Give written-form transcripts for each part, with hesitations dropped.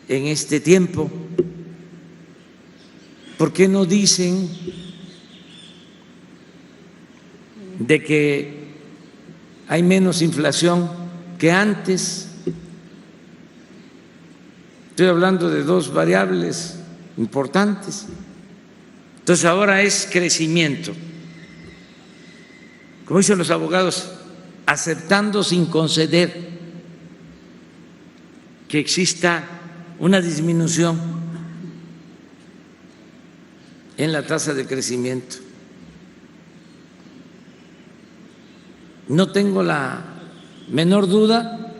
en este tiempo? ¿Por qué no dicen de que hay menos inflación que antes? Estoy hablando de dos variables importantes. Entonces ahora es crecimiento. Como dicen los abogados, aceptando sin conceder que exista una disminución en la tasa de crecimiento. No tengo la menor duda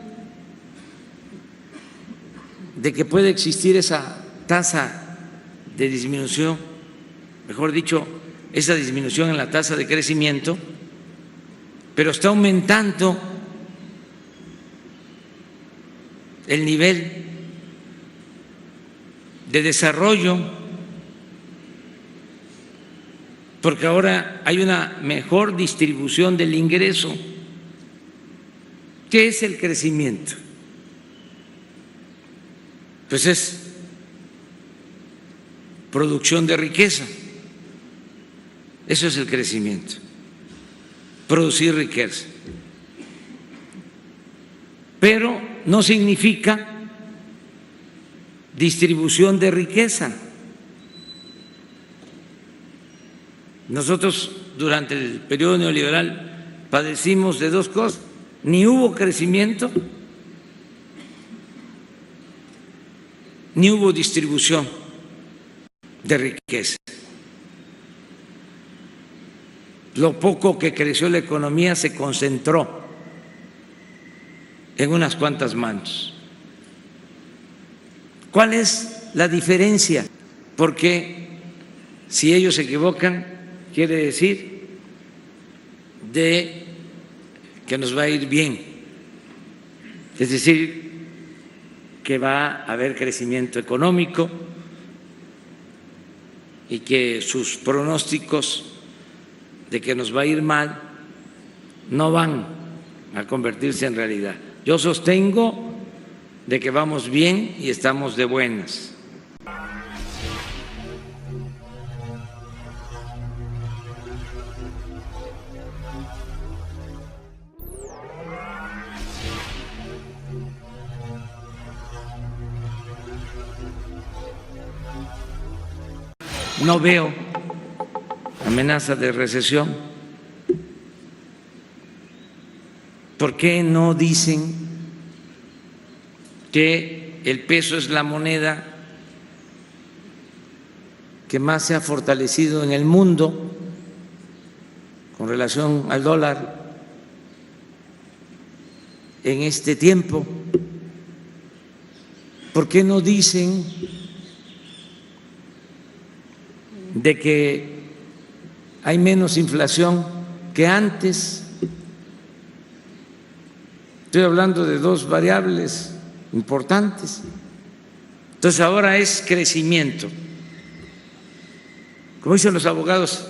de que puede existir esa tasa de disminución, mejor dicho, esa disminución en la tasa de crecimiento, pero está aumentando el nivel de desarrollo, porque ahora hay una mejor distribución del ingreso. ¿Qué es el crecimiento? Pues es producción de riqueza. Eso es el crecimiento, producir riqueza. Pero no significa distribución de riqueza. Nosotros durante el periodo neoliberal padecimos de dos cosas: ni hubo crecimiento, ni hubo distribución de riqueza. Lo poco que creció la economía se concentró en unas cuantas manos. ¿Cuál es la diferencia? Porque si ellos se equivocan, quiere decir de que nos va a ir bien, es decir, que va a haber crecimiento económico y que sus pronósticos de que nos va a ir mal no van a convertirse en realidad. Yo sostengo de que vamos bien y estamos de buenas. No veo amenaza de recesión. ¿Por qué no dicen que el peso es la moneda que más se ha fortalecido en el mundo con relación al dólar en este tiempo? ¿Por qué no dicen de que hay menos inflación que antes? Estoy hablando de dos variables importantes. Entonces ahora es crecimiento. Como dicen los abogados,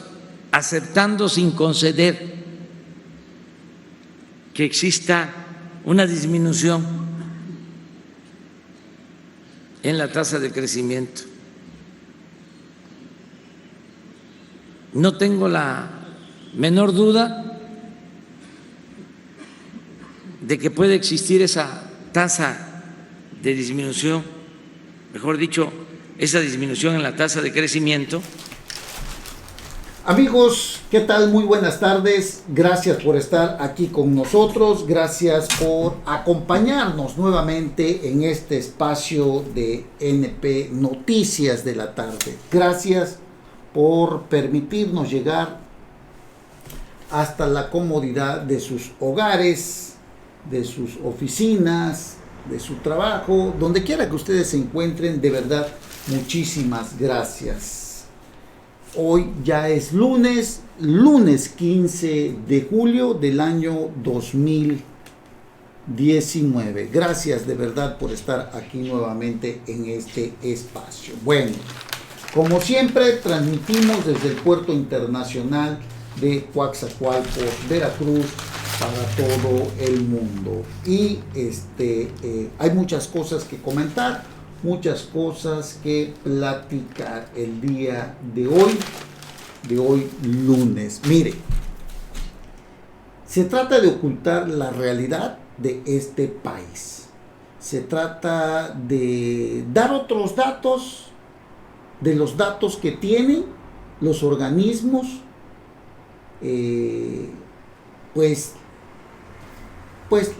aceptando sin conceder que exista una disminución en la tasa de crecimiento. No tengo la menor duda de que puede existir esa tasa de disminución, mejor dicho, esa disminución en la tasa de crecimiento. Amigos, ¿qué tal? Muy buenas tardes. Gracias por estar aquí con nosotros. Gracias por acompañarnos nuevamente en este espacio de NP Noticias de la tarde. Gracias por permitirnos llegar hasta la comodidad de sus hogares, de sus oficinas, de su trabajo, donde quiera que ustedes se encuentren. De verdad, muchísimas gracias. Hoy ya es lunes 15 de julio del año 2019. Gracias de verdad por estar aquí nuevamente en este espacio. Bueno, como siempre, transmitimos desde el Puerto Internacional de Coatzacoalcos, Veracruz, para todo el mundo. Y hay muchas cosas que comentar. muchas cosas que platicar el día de hoy lunes. Mire, se trata de ocultar la realidad de este país. Se trata de dar otros datos, de los datos que tienen los organismos, pues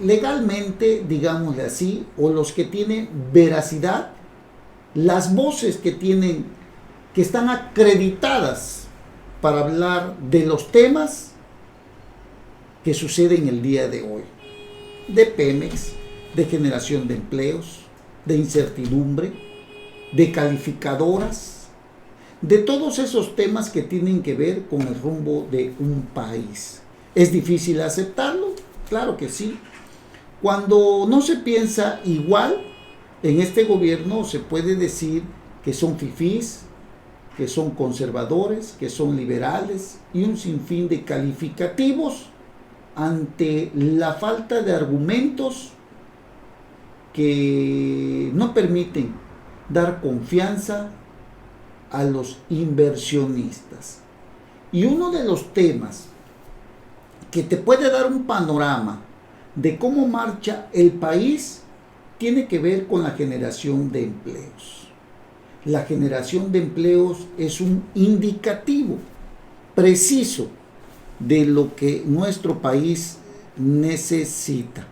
legalmente, digámosle así, o los que tienen veracidad, las voces que tienen, que están acreditadas para hablar de los temas que suceden el día de hoy, de Pemex, de generación de empleos, de incertidumbre, de calificadoras, de todos esos temas que tienen que ver con el rumbo de un país. ¿Es difícil aceptarlo? Claro que sí. Cuando no se piensa igual, en este gobierno se puede decir que son fifís, que son conservadores, que son liberales y un sinfín de calificativos ante la falta de argumentos que no permiten dar confianza a los inversionistas. Y uno de los temas que te puede dar un panorama de cómo marcha el país tiene que ver con la generación de empleos. La generación de empleos es un indicativo preciso de lo que nuestro país necesita.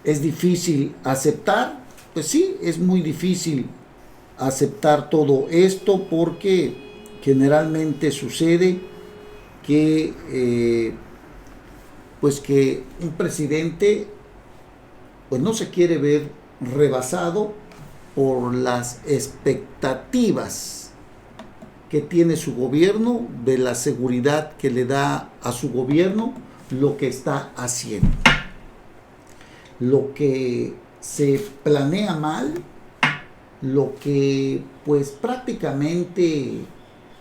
¿Es difícil aceptar? Pues sí, es muy difícil aceptar todo esto porque generalmente sucede que que un presidente pues no se quiere ver rebasado por las expectativas que tiene su gobierno, de la seguridad que le da a su gobierno lo que está haciendo. Lo que se planea mal, lo que pues prácticamente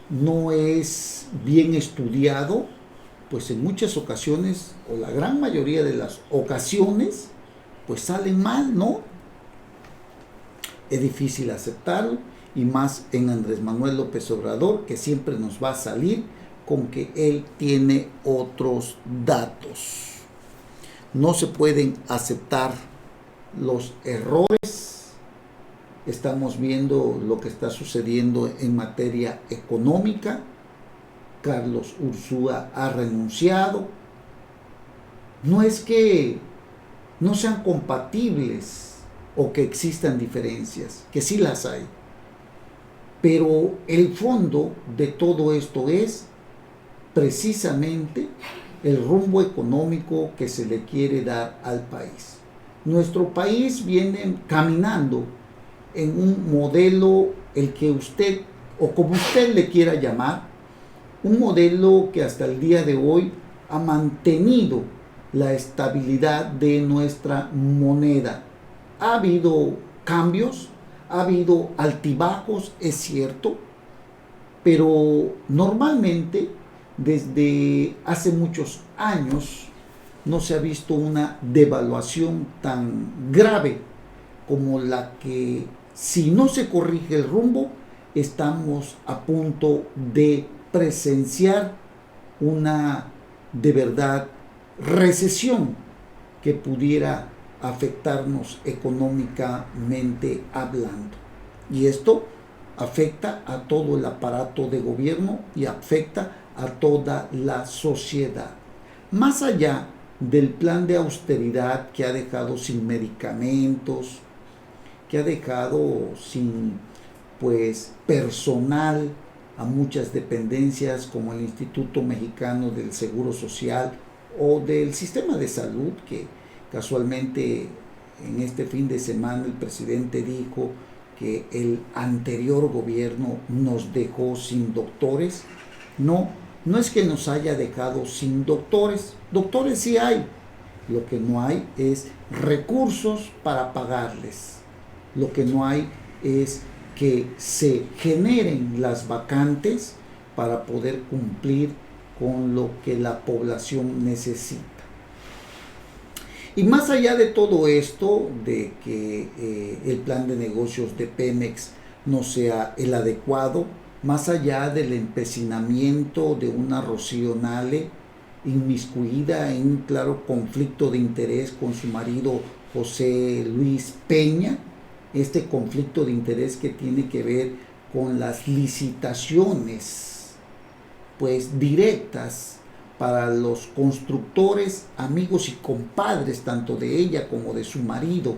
no es bien estudiado, pues en muchas ocasiones, o la gran mayoría de las ocasiones, pues salen mal, ¿no? Es difícil aceptarlo, y más en Andrés Manuel López Obrador, que siempre nos va a salir con que él tiene otros datos. No se pueden aceptar los errores. Estamos viendo lo que está sucediendo en materia económica. Carlos Ursúa ha renunciado. No es que no sean compatibles o que existan diferencias, que sí las hay. Pero el fondo de todo esto es precisamente el rumbo económico que se le quiere dar al país. Nuestro país viene caminando en un modelo, el que usted, o como usted le quiera llamar, un modelo que hasta el día de hoy ha mantenido la estabilidad de nuestra moneda. Ha habido cambios, ha habido altibajos, es cierto, pero normalmente desde hace muchos años no se ha visto una devaluación tan grave como la que, si no se corrige el rumbo, estamos a punto de presenciar una, de verdad, recesión que pudiera afectarnos económicamente hablando. Y esto afecta a todo el aparato de gobierno y afecta a toda la sociedad. Más allá del plan de austeridad que ha dejado sin medicamentos, que ha dejado sin personal a muchas dependencias como el Instituto Mexicano del Seguro Social o del sistema de salud, que casualmente en este fin de semana el presidente dijo que el anterior gobierno nos dejó sin doctores. No es que nos haya dejado sin doctores. Doctores sí hay. Lo que no hay es recursos para pagarles. Lo que no hay es que se generen las vacantes para poder cumplir con lo que la población necesita. Y más allá de todo esto, de que el plan de negocios de Pemex no sea el adecuado, más allá del empecinamiento de una Rocío Nale inmiscuida en un claro conflicto de interés con su marido José Luis Peña, este conflicto de interés que tiene que ver con las licitaciones pues directas para los constructores, amigos y compadres, tanto de ella como de su marido,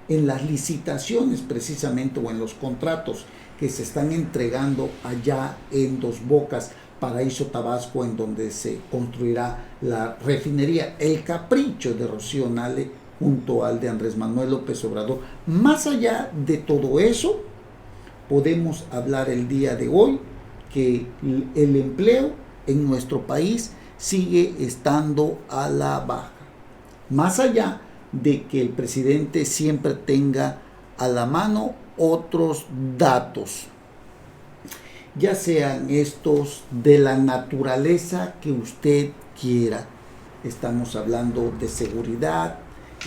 en las licitaciones precisamente o en los contratos que se están entregando allá en Dos Bocas, Paraíso Tabasco, en donde se construirá la refinería El Capricho de Rocío Nale junto al de Andrés Manuel López Obrador. Más allá de todo eso, podemos hablar el día de hoy que el empleo en nuestro país sigue estando a la baja. Más allá de que el presidente siempre tenga a la mano otros datos, ya sean estos de la naturaleza que usted quiera. Estamos hablando de seguridad,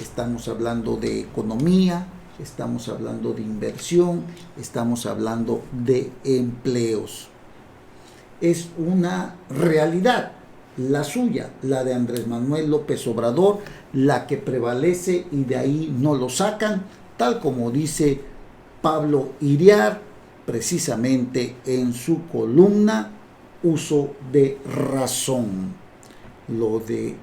estamos hablando de economía, estamos hablando de inversión, estamos hablando de empleos. Es una realidad, la suya, la de Andrés Manuel López Obrador, la que prevalece y de ahí no lo sacan, tal como dice Pablo Iriart, precisamente en su columna Uso de Razón. Lo de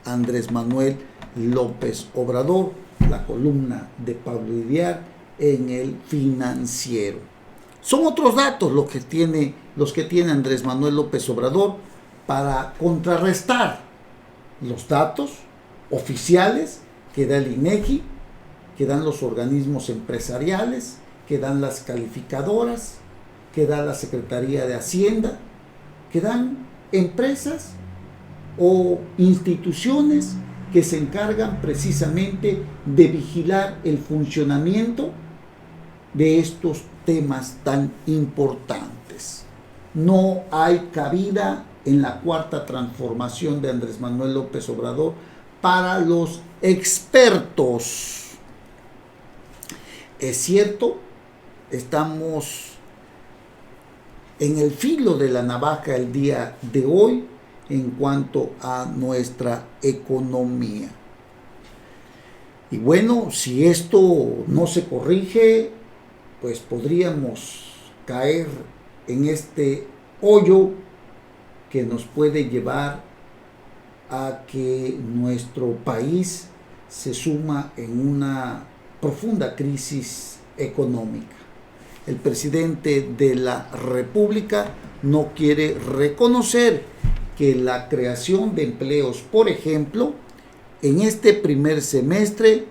Andrés Manuel López Obrador, la columna de Pablo Iriart en El Financiero. Son otros datos los que tiene Andrés Manuel López Obrador para contrarrestar los datos oficiales que da el INEGI, que dan los organismos empresariales, que dan las calificadoras, que da la Secretaría de Hacienda, que dan empresas o instituciones que se encargan precisamente de vigilar el funcionamiento de estos temas tan importantes. No hay cabida en la cuarta transformación de Andrés Manuel López Obrador para los expertos. Es cierto, estamos en el filo de la navaja el día de hoy en cuanto a nuestra economía. Y bueno, si esto no se corrige, pues podríamos caer en este hoyo que nos puede llevar a que nuestro país se suma en una profunda crisis económica. El presidente de la República no quiere reconocer que la creación de empleos, por ejemplo, en este primer semestre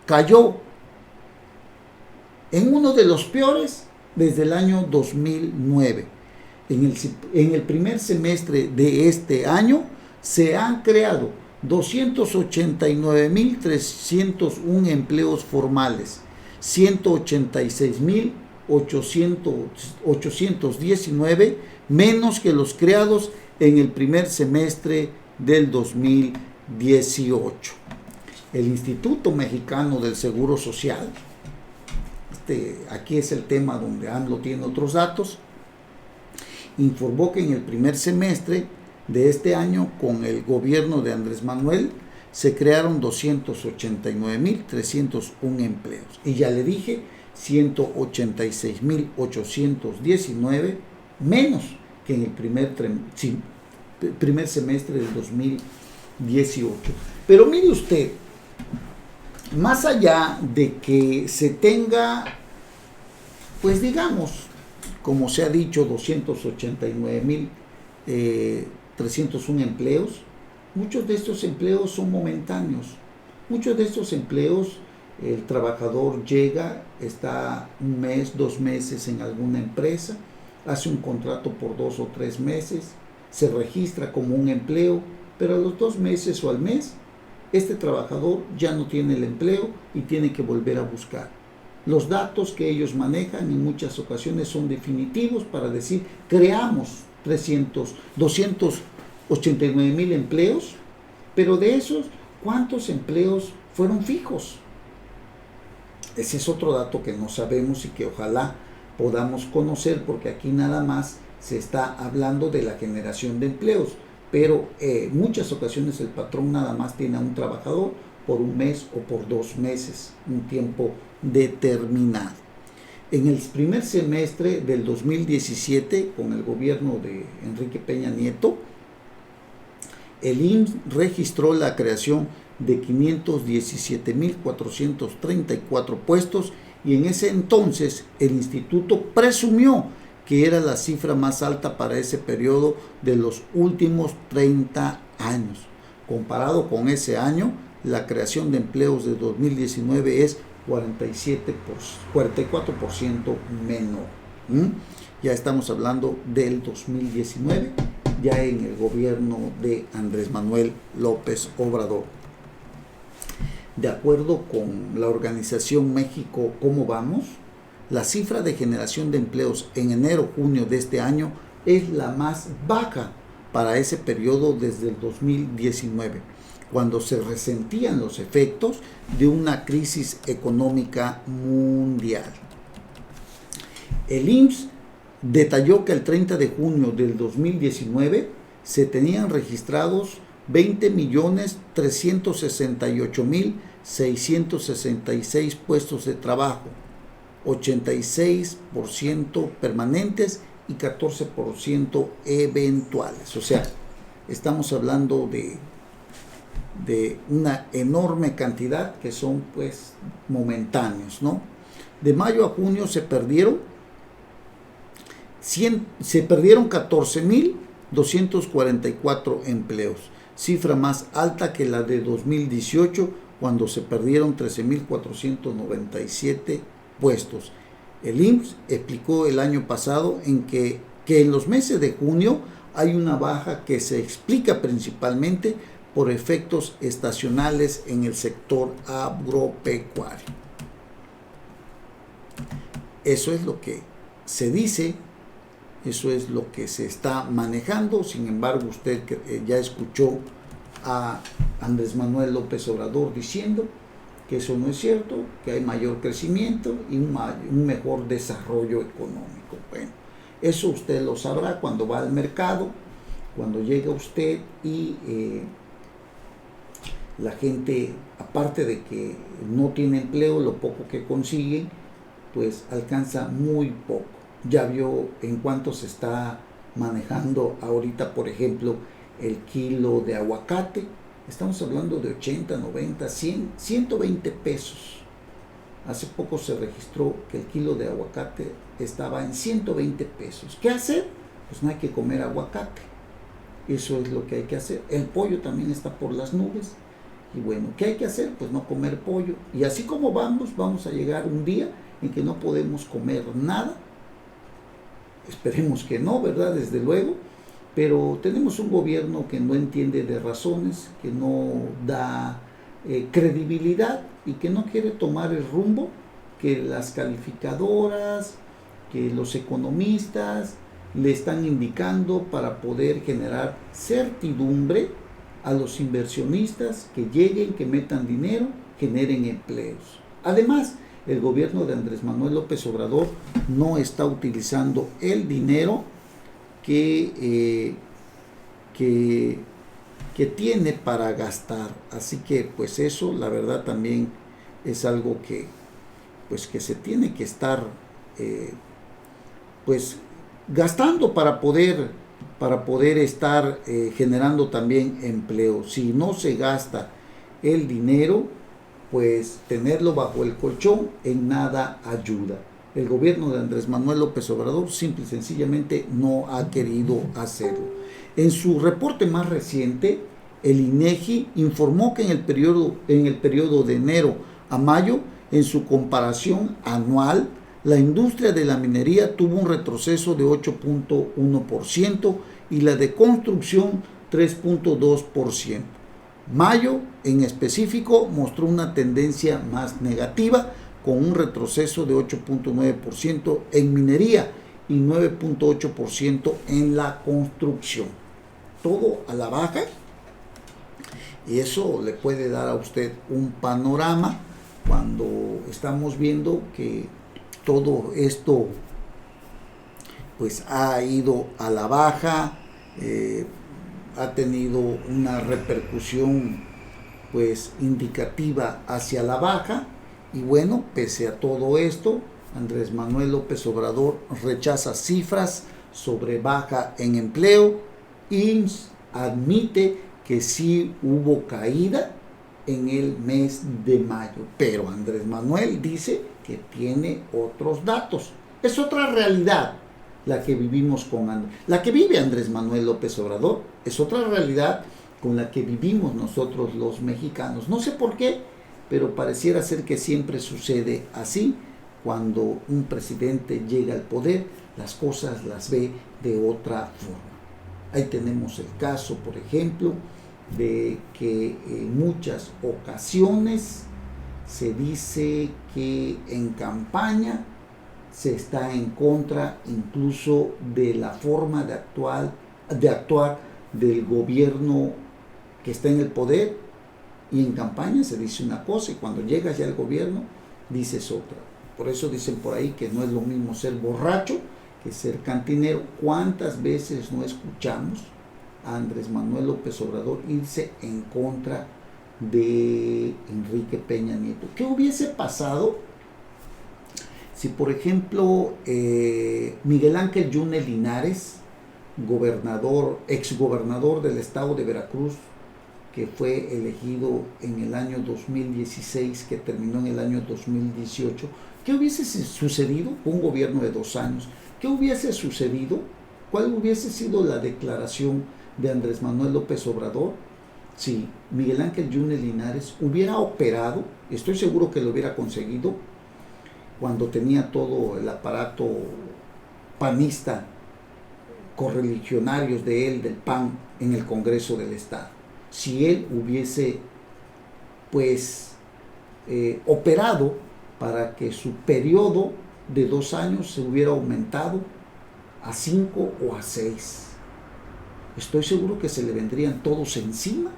cayó en uno de los peores desde el año 2009. En el primer semestre de este año se han creado 289.301 empleos formales, 186.819 menos que los creados en el primer semestre del 2018. El Instituto Mexicano del Seguro Social, aquí es el tema donde AMLO tiene otros datos, informó que en el primer semestre de este año, con el gobierno de Andrés Manuel, se crearon 289.301 empleos. Y ya le dije, 186.819 menos que en el primer semestre del 2018. Pero mire usted, más allá de que se tenga, pues digamos, como se ha dicho, 289.301 empleos, muchos de estos empleos son momentáneos. Muchos de estos empleos, el trabajador llega, está un mes, 2 meses en alguna empresa, hace un contrato por 2 o 3 meses, se registra como un empleo, pero a los 2 meses o al mes, este trabajador ya no tiene el empleo y tiene que volver a buscar. Los datos que ellos manejan en muchas ocasiones son definitivos para decir, creamos 289.000 empleos, pero de esos, ¿cuántos empleos fueron fijos? Ese es otro dato que no sabemos y que ojalá podamos conocer, porque aquí nada más se está hablando de la generación de empleos, pero en muchas ocasiones el patrón nada más tiene a un trabajador por un mes o por 2 meses, un tiempo determinado. En el primer semestre del 2017, con el gobierno de Enrique Peña Nieto, el IMSS registró la creación de 517.434 puestos, y en ese entonces el instituto presumió que era la cifra más alta para ese periodo de los últimos 30 años. Comparado con ese año, la creación de empleos de 2019 es 44% menor. Ya estamos hablando del 2019, ya en el gobierno de Andrés Manuel López Obrador. De acuerdo con la organización México ¿Cómo vamos?, la cifra de generación de empleos en enero-junio de este año es la más baja para ese periodo desde el 2019, cuando se resentían los efectos de una crisis económica mundial. El IMSS detalló que el 30 de junio del 2019 se tenían registrados 20.368.666 puestos de trabajo, 86% permanentes y 14% eventuales. O sea, estamos hablando de una enorme cantidad que son pues momentáneos, ¿no? De mayo a junio se perdieron 14.244 empleos, cifra más alta que la de 2018, cuando se perdieron 13.497 puestos. El IMSS explicó el año pasado que en los meses de junio hay una baja que se explica principalmente por efectos estacionales en el sector agropecuario. Eso es lo que se dice, eso es lo que se está manejando. Sin embargo, usted ya escuchó a Andrés Manuel López Obrador diciendo que eso no es cierto, que hay mayor crecimiento y un mejor desarrollo económico. Bueno, eso usted lo sabrá cuando va al mercado, cuando llega usted y la gente, aparte de que no tiene empleo, lo poco que consiguen, pues alcanza muy poco. Ya vio en cuánto se está manejando ahorita, por ejemplo, el kilo de aguacate. Estamos hablando de 80, 90, 100, 120 pesos. Hace poco se registró que el kilo de aguacate estaba en 120 pesos. ¿Qué hacer? Pues no hay que comer aguacate. Eso es lo que hay que hacer. El pollo también está por las nubes. Y bueno, ¿qué hay que hacer? Pues no comer pollo. Y así como vamos a llegar un día en que no podemos comer nada. Esperemos que no, ¿verdad? Desde luego. Pero tenemos un gobierno que no entiende de razones, que no da credibilidad y que no quiere tomar el rumbo que las calificadoras, que los economistas le están indicando para poder generar certidumbre a los inversionistas, que lleguen, que metan dinero, generen empleos. Además, el gobierno de Andrés Manuel López Obrador no está utilizando el dinero que tiene para gastar. Así que pues eso, la verdad, también es algo que se tiene que estar pues gastando para poder estar generando también empleo. Si no se gasta el dinero, pues tenerlo bajo el colchón en nada ayuda. El gobierno de Andrés Manuel López Obrador simple y sencillamente no ha querido hacerlo. En su reporte más reciente, el INEGI informó que en el periodo de enero a mayo, en su comparación anual, la industria de la minería tuvo un retroceso de 8.1% y la de construcción 3.2%. Mayo, en específico, mostró una tendencia más negativa, con un retroceso de 8.9% en minería y 9.8% en la construcción. Todo a la baja. Y eso le puede dar a usted un panorama cuando estamos viendo que todo esto pues ha ido a la baja, ha tenido una repercusión pues indicativa hacia la baja. Y bueno, pese a todo esto, Andrés Manuel López Obrador rechaza cifras sobre baja en empleo. IMSS admite que sí hubo caída en el mes de mayo, pero Andrés Manuel dice que tiene otros datos. Es otra realidad la que vivimos la que vive Andrés Manuel López Obrador. Es otra realidad con la que vivimos nosotros los mexicanos. No sé por qué, pero pareciera ser que siempre sucede así. Cuando un presidente llega al poder, las cosas las ve de otra forma. Ahí tenemos el caso, por ejemplo, de que en muchas ocasiones se dice que en campaña se está en contra incluso de la forma de actuar del gobierno que está en el poder, y en campaña se dice una cosa y cuando llegas ya al gobierno dices otra. Por eso dicen por ahí que no es lo mismo ser borracho que ser cantinero. ¿Cuántas veces no escuchamos a Andrés Manuel López Obrador irse en contra de Enrique Peña Nieto? ¿Qué hubiese pasado si, por ejemplo, Miguel Ángel Yunes Linares, exgobernador del estado de Veracruz, que fue elegido en el año 2016, que terminó en el año 2018, ¿qué hubiese sucedido con un gobierno de 2 años? ¿Qué hubiese sucedido? ¿Cuál hubiese sido la declaración de Andrés Manuel López Obrador si Miguel Ángel Yunes Linares hubiera operado? Estoy seguro que lo hubiera conseguido cuando tenía todo el aparato panista, correligionarios de él, del PAN, en el Congreso del Estado. Si él hubiese operado para que su periodo de 2 años se hubiera aumentado a 5 o a 6, estoy seguro que se le vendrían todos encima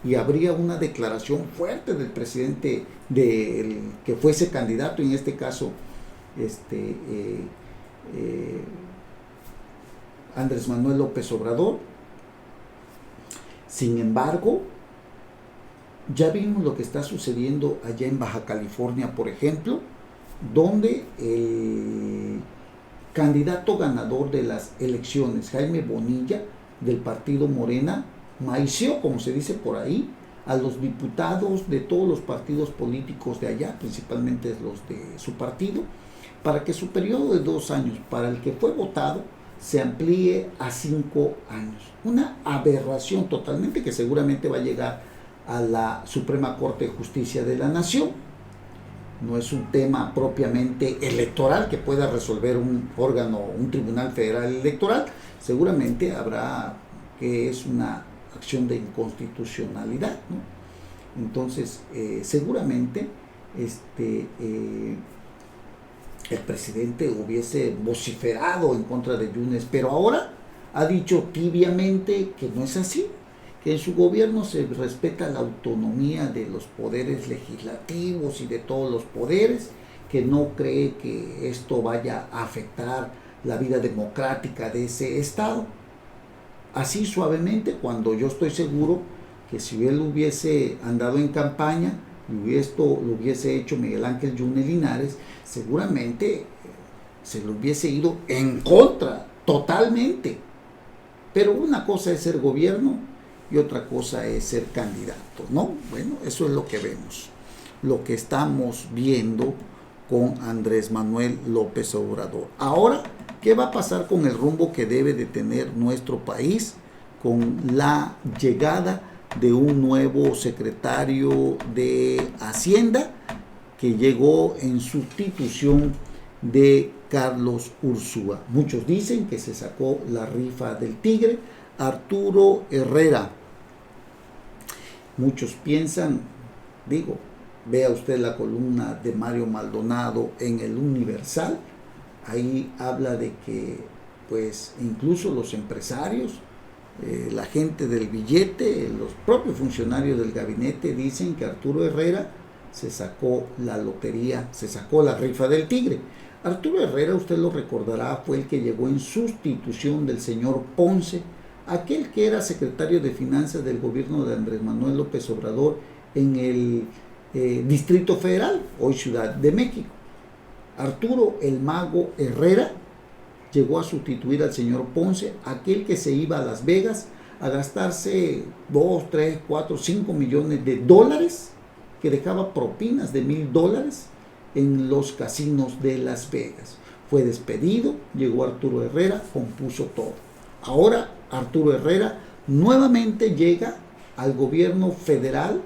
y habría una declaración fuerte del presidente, del que fuese candidato, en este caso Andrés Manuel López Obrador. Sin embargo, ya vimos lo que está sucediendo allá en Baja California, por ejemplo, donde el candidato ganador de las elecciones, Jaime Bonilla, del partido Morena, maiceó, como se dice por ahí, a los diputados de todos los partidos políticos de allá, principalmente los de su partido, para que su periodo de 2 años, para el que fue votado, se amplíe a 5 años. Una aberración totalmente que seguramente va a llegar a la Suprema Corte de Justicia de la Nación. No es un tema propiamente electoral que pueda resolver un órgano, un tribunal federal electoral. Seguramente habrá que es una acción de inconstitucionalidad, ¿no? Entonces, seguramente el presidente hubiese vociferado en contra de Yunes, pero ahora ha dicho tibiamente que no es así, que en su gobierno se respeta la autonomía de los poderes legislativos y de todos los poderes, que no cree que esto vaya a afectar la vida democrática de ese estado. Así suavemente, cuando yo estoy seguro que si él hubiese andado en campaña y esto lo hubiese hecho Miguel Ángel Yunes Linares, seguramente se lo hubiese ido en contra totalmente. Pero una cosa es ser gobierno y otra cosa es ser candidato, ¿no? Bueno, eso es lo que vemos, lo que estamos viendo con Andrés Manuel López Obrador. Ahora, ¿qué va a pasar con el rumbo que debe de tener nuestro país con la llegada de un nuevo secretario de Hacienda que llegó en sustitución de Carlos Ursúa? Muchos dicen que se sacó la rifa del tigre, Arturo Herrera. Muchos piensan, vea usted la columna de Mario Maldonado en el Universal, ahí habla de que pues incluso los empresarios La gente del billete, los propios funcionarios del gabinete dicen que Arturo Herrera se sacó la lotería, se sacó la rifa del tigre. Arturo Herrera, usted lo recordará, fue el que llegó en sustitución del señor Ponce, aquel que era secretario de Finanzas del gobierno de Andrés Manuel López Obrador en el Distrito Federal, hoy Ciudad de México. Arturo el Mago Herrera llegó a sustituir al señor Ponce, aquel que se iba a Las Vegas a gastarse 2, 3, 4, 5 millones de dólares, que dejaba propinas de $1,000 en los casinos de Las Vegas. Fue despedido, llegó Arturo Herrera, compuso todo. Ahora Arturo Herrera nuevamente llega al gobierno federal,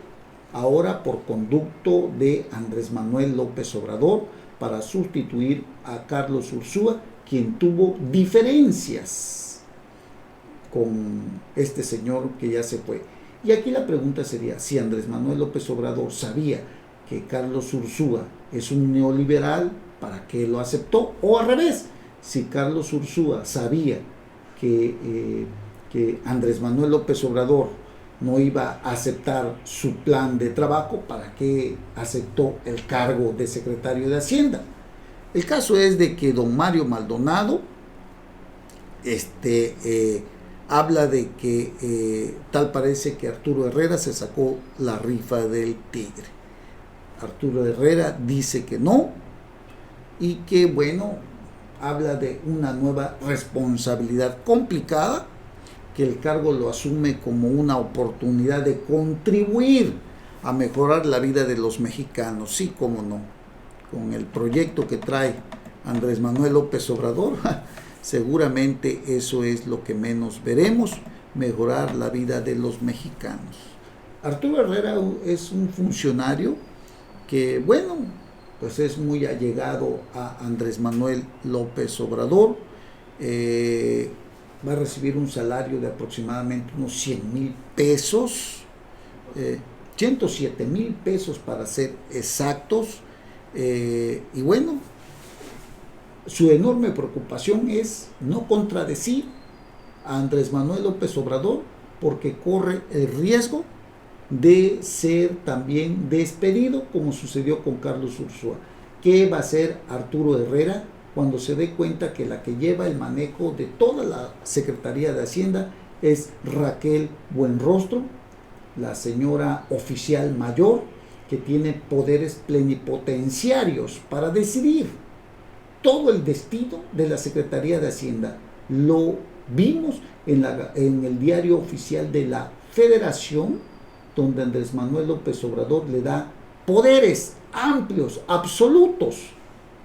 ahora por conducto de Andrés Manuel López Obrador, para sustituir a Carlos Ursúa, quien tuvo diferencias con este señor que ya se fue. Y aquí la pregunta sería, si Andrés Manuel López Obrador sabía que Carlos Ursúa es un neoliberal, ¿para qué lo aceptó? O al revés, si Carlos Ursúa sabía que Andrés Manuel López Obrador no iba a aceptar su plan de trabajo, ¿para qué aceptó el cargo de secretario de Hacienda? El caso es de que don Mario Maldonado habla de que tal parece que Arturo Herrera se sacó la rifa del tigre. Arturo Herrera dice que no, y que bueno, habla de una nueva responsabilidad complicada, que el cargo lo asume como una oportunidad de contribuir a mejorar la vida de los mexicanos. Sí, cómo no, con el proyecto que trae Andrés Manuel López Obrador, seguramente eso es lo que menos veremos, mejorar la vida de los mexicanos. Arturo Herrera es un funcionario que, bueno, pues es muy allegado a Andrés Manuel López Obrador. Va a recibir un salario de aproximadamente unos 100,000 pesos, 107,000 pesos para ser exactos, y bueno, su enorme preocupación es no contradecir a Andrés Manuel López Obrador, porque corre el riesgo de ser también despedido, como sucedió con Carlos Ursúa. ¿Qué va a hacer Arturo Herrera cuando se dé cuenta que la que lleva el manejo de toda la Secretaría de Hacienda es Raquel Buenrostro, la señora oficial mayor, que tiene poderes plenipotenciarios para decidir todo el destino de la Secretaría de Hacienda? Lo vimos en el diario oficial de la Federación, donde Andrés Manuel López Obrador le da poderes amplios, absolutos,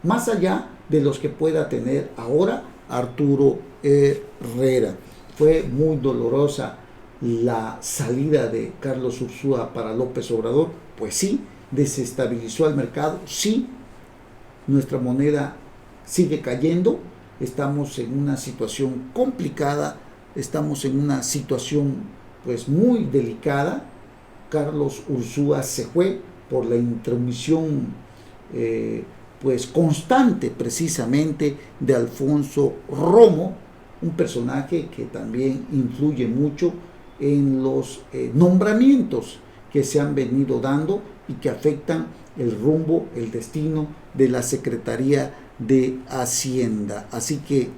más allá de los que pueda tener ahora Arturo Herrera. Fue muy dolorosa la salida de Carlos Ursúa para López Obrador, pues sí, desestabilizó al mercado, sí, nuestra moneda sigue cayendo, estamos en una situación complicada, estamos en una situación pues muy delicada. Carlos Ursúa se fue por la intromisión pues constante precisamente de Alfonso Romo, un personaje que también influye mucho en los nombramientos que se han venido dando y que afectan el rumbo, el destino de la Secretaría de Hacienda. Así que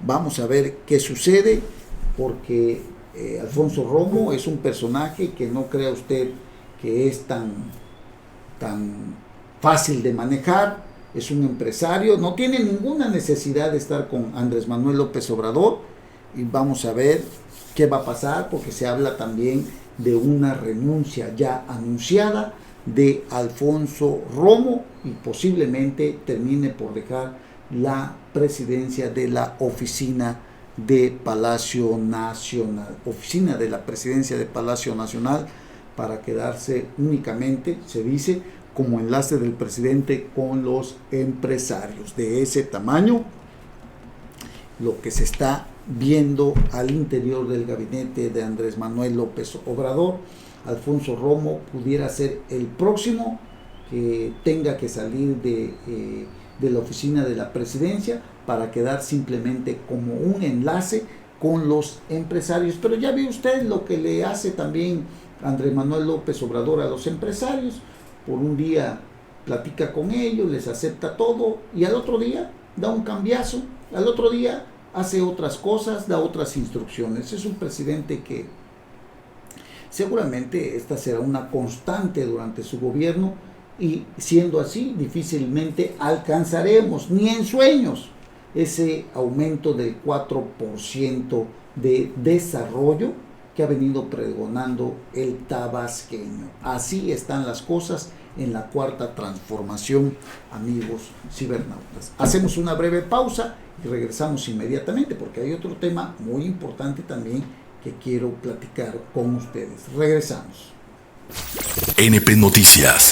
vamos a ver qué sucede, porque Alfonso Romo es un personaje que no crea usted que es tan fácil de manejar. Es un empresario, no tiene ninguna necesidad de estar con Andrés Manuel López Obrador, y vamos a ver qué va a pasar, porque se habla también de una renuncia ya anunciada de Alfonso Romo, y posiblemente termine por dejar la presidencia de la oficina de Palacio Nacional, oficina de la presidencia de Palacio Nacional, para quedarse únicamente, se dice, como enlace del presidente con los empresarios. De ese tamaño lo que se está viendo al interior del gabinete de Andrés Manuel López Obrador. Alfonso Romo pudiera ser el próximo que tenga que salir de la oficina de la presidencia para quedar simplemente como un enlace con los empresarios. Pero ya ve usted lo que le hace también Andrés Manuel López Obrador a los empresarios. Por un día platica con ellos, les acepta todo y al otro día da un cambiazo, al otro día hace otras cosas, da otras instrucciones. Es un presidente que seguramente esta será una constante durante su gobierno y siendo así difícilmente alcanzaremos ni en sueños ese aumento del 4% de desarrollo que ha venido pregonando el tabasqueño. Así están las cosas en la cuarta transformación, amigos cibernautas. Hacemos una breve pausa y regresamos inmediatamente porque hay otro tema muy importante también que quiero platicar con ustedes. Regresamos. NP Noticias.